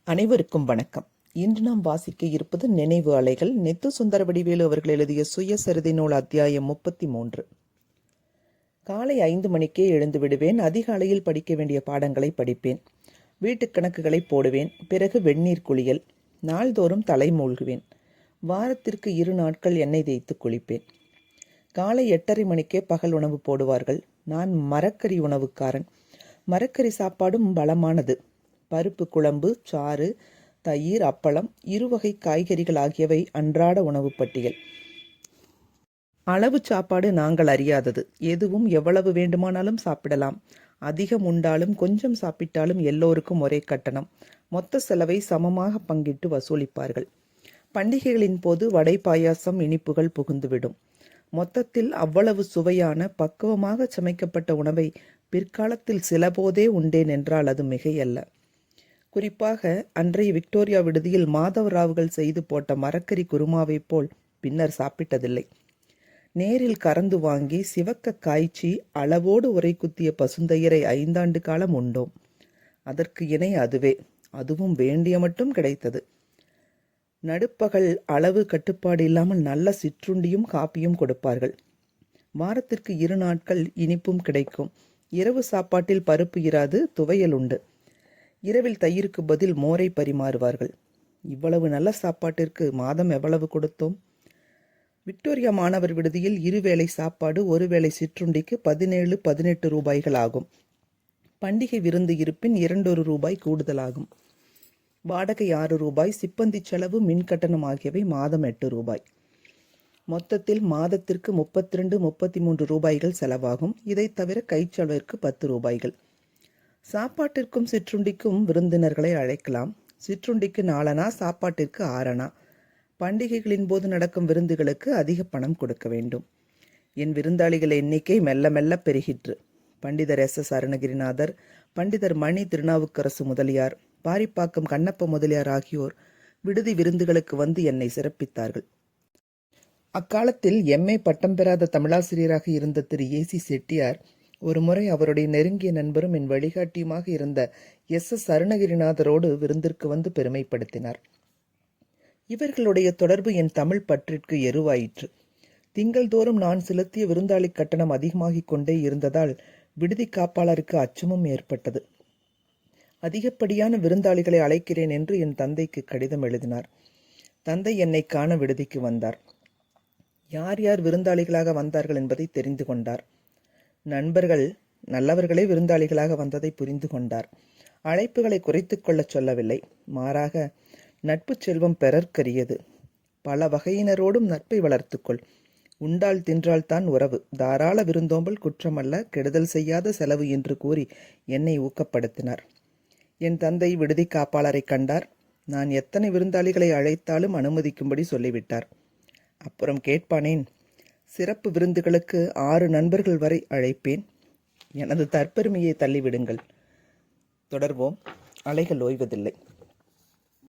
அனைவருக்கும் வணக்கம். இன்று நாம் வாசிக்க இருப்பது நினைவு அலைகள். நெத்து சுந்தரவடிவேலு அவர்கள் எழுதிய சுயசரிதை நூல் அத்தியாயம் 33. காலை 5 மணிக்கே எழுந்து விடுவேன். அதிகாலையில் படிக்க வேண்டிய பாடங்களை படிப்பேன். வீட்டுக் கணக்குகளை போடுவேன். பிறகு வெந்நீர் குளியல். நாள்தோறும் தலை மூழ்குவேன். வாரத்திற்கு 2 நாட்கள் எண்ணெய் தேய்த்து குளிப்பேன். காலை 8:30 மணிக்கே பகல் உணவு போடுவார்கள். நான் மரக்கறி உணவுக்காரன். மரக்கறி சாப்பாடும் பலமானது. பருப்பு குழம்பு, சாறு, தயிர், அப்பளம், 2 வகை காய்கறிகள் ஆகியவை அன்றாட உணவு பட்டியல். அளவு சாப்பாடு நாங்கள் அறியாதது. எதுவும் எவ்வளவு வேண்டுமானாலும் சாப்பிடலாம். அதிகம் உண்டாலும் கொஞ்சம் சாப்பிட்டாலும் எல்லோருக்கும் ஒரே கட்டணம். மொத்த செலவை சமமாக பங்கிட்டு வசூலிப்பார்கள். பண்டிகைகளின் போது வடை, பாயாசம், இனிப்புகள் புகுந்துவிடும். மொத்தத்தில் அவ்வளவு சுவையான பக்குவமாக சமைக்கப்பட்ட உணவை பிற்காலத்தில் சில போதே உண்டேன் என்றால் அது மிகையல்ல. குறிப்பாக அன்றைய விக்டோரியா விடுதியில் மாதவராவுகள் செய்து போட்ட மரக்கறி குருமாவைப் போல் பின்னர் சாப்பிட்டதில்லை. நேரில் கறந்து வாங்கி சிவக்க காய்ச்சி அளவோடு உரை குத்திய பசுந்தயிரை 5 ஆண்டு காலம் உண்டோம். அதற்கு இணை அதுவே. அதுவும் வேண்டிய மட்டும் கிடைத்தது. நடுப்பகல் அளவு கட்டுப்பாடு இல்லாமல் நல்ல சிற்றுண்டியும் காப்பியும் கொடுப்பார்கள். வாரத்திற்கு 2 நாட்கள் இனிப்பும் கிடைக்கும். இரவு சாப்பாட்டில் பருப்பு இராது, துவையல் உண்டு. இரவில் தயிருக்கு பதில் மோரை பரிமாறுவார்கள். இவ்வளவு நல்ல சாப்பாட்டிற்கு மாதம் எவ்வளவு கொடுத்தோம்? விக்டோரியா மாணவர் விடுதியில் 2 வேளை சாப்பாடு, 1 வேளை சிற்றுண்டிக்கு 17-18 ரூபாய்கள் ஆகும். பண்டிகை விருந்து இருப்பின் 2 ரூபாய் கூடுதலாகும். வாடகை 6 ரூபாய், சிப்பந்தி செலவு, மின்கட்டணம் ஆகியவை மாதம் 8 ரூபாய். மொத்தத்தில் மாதத்திற்கு 32-33 ரூபாய்கள் செலவாகும். இதை தவிர கைச்செலவிற்கு 10 ரூபாய்கள். சாப்பாட்டிற்கும் சிற்றுண்டிக்கும் விருந்தினர்களை அழைக்கலாம். சிற்றுண்டிக்கு 4 அணா, சாப்பாட்டிற்கு 6 அணா. பண்டிகைகளின் போது நடக்கும் விருந்துகளுக்கு அதிக பணம் கொடுக்க வேண்டும். என் விருந்தாளிகள் எண்ணிக்கை மெல்ல மெல்ல பெருகிற்று. பண்டிதர் S.S. அருணகிரிநாதர், பண்டிதர் மணி திருநாவுக்கரசு முதலியார், பாரிப்பாக்கம் கண்ணப்ப முதலியார் ஆகியோர் விடுதி விருந்துகளுக்கு வந்து என்னை சிறப்பித்தார்கள். அக்காலத்தில் M.A. பட்டம் பெறாத தமிழாசிரியராக இருந்த திரு A.C. செட்டியார் ஒரு முறை அவருடைய நெருங்கிய நண்பரும் என் வழிகாட்டியுமாக இருந்த S.S. அருணகிரிநாதரோடு விருந்திற்கு வந்து பெருமைப்படுத்தினார். இவர்களுடைய தொடர்பு என் தமிழ் பற்றிற்கு எருவாயிற்று. திங்கள்தோறும் நான் செலுத்திய விருந்தாளி கட்டணம் அதிகமாகிக் கொண்டே இருந்ததால் விடுதி காப்பாளருக்கு அச்சமும் ஏற்பட்டது. அதிகப்படியான விருந்தாளிகளை அழைக்கிறேன் என்று என் தந்தைக்கு கடிதம் எழுதினார். தந்தை என்னை காண விடுதிக்கு வந்தார். யார் யார் விருந்தாளிகளாக வந்தார்கள் என்பதை தெரிந்து கொண்டார். நண்பர்கள் நல்லவர்களே விருந்தாளிகளாக வந்ததை புரிந்து கொண்டார். அழைப்புகளை குறைத்து கொள்ளச் சொல்லவில்லை. மாறாக, நட்பு செல்வம் பெறற்கரியது. பல வகையினரோடும் நட்பை வளர்த்துக்கொள். உண்டால் தின்றால் தான் உறவு. தாராள விருந்தோம்பல் குற்றமல்ல, கெடுதல் செய்யாத செலவு என்று கூறி என்னை ஊக்கப்படுத்தினார். என் தந்தை விடுதி காப்பாளரை கண்டார். நான் எத்தனை விருந்தாளிகளை அழைத்தாலும் அனுமதிக்கும்படி சொல்லிவிட்டார். அப்புறம் கேட்பானேன்? சிறப்பு விருந்துகளுக்கு 6 நண்பர்கள் வரை அழைப்பேன். எனது தற்பெருமையை தள்ளிவிடுங்கள். தொடர்வோம். அலைகள் ஓய்வதில்லை.